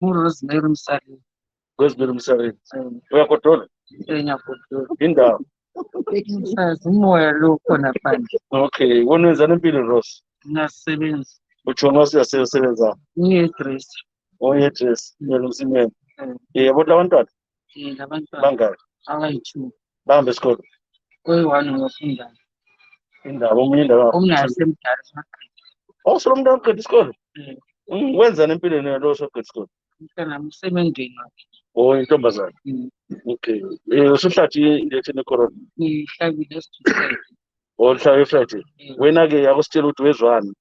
uRosemary Msaki. Rosemary Msareni. Uyakotola? Enyakotola. Indawo. Umsazi umoya lo khona phandle. Okay, wena wenzani empilweni Rose? Ngiyasebenza. Utshona usebenza. Ngiyi-dress. Oyedress, yalumsimene. Yabo Eh, abantwana labantwana bangaki? abayi-2. Bahamba esikole. Oyi-1 ngofundayo. Indawo omunye indawo. Omnaye semdala semaqedile. Awusolo umuntu oqeda isikole. Eh, Wenzani empilweni yalo soqeda isikole? umntwana umsemendweni wakhe. Oh, intombazane. Okay. Usuhlathi injection ecorona. Ngihlabile esithutheni. Oh, mhla Friday. Wena-ke akusitshela ukuthi wezwani?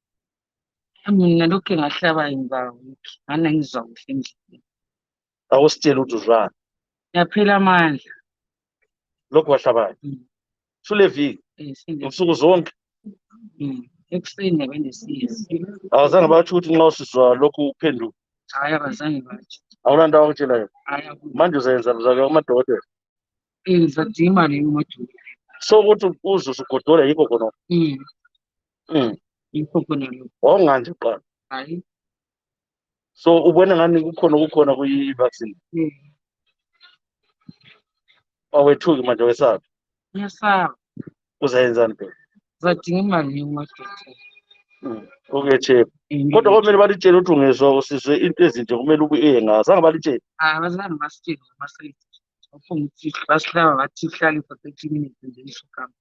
Mina lokhu engahlaba ngiba ngane ngizwa kuhle endlini. Akusitshela ukuthi uzwani. Ngiyaphela amandla. Lokhu wahlabayo. Sule viki. Usuku zonke. Ekuseni nabenesizi. Awuzange batsho ukuthi nxa usizwa lokhu uphenduka. Hayi, abazange batsho. Awulanda wakutshela yona. Hayi, Manje uzayenza uzake amadokotela. ngizadinga imali yomadokotela. So ukuthi uze usugodola yikho khona. Yikho khona lokho. Wawunganje kuqala. Hayi. So ubona ngani kukhona kuyi-vaccine. Awethuki manje wesaba. Ngiyasaba. Uzayenzani phela? Ngizadinga imali yomadokotela. Okay, check. Kodwa komele balitshele ukuthi ungezwa usizwe into ezinje kumele ubuye ngazo. Azange balitshele. Hayi, abazange basitshele noma basihlaba bathi ihlale for 30 minutes nje isukama.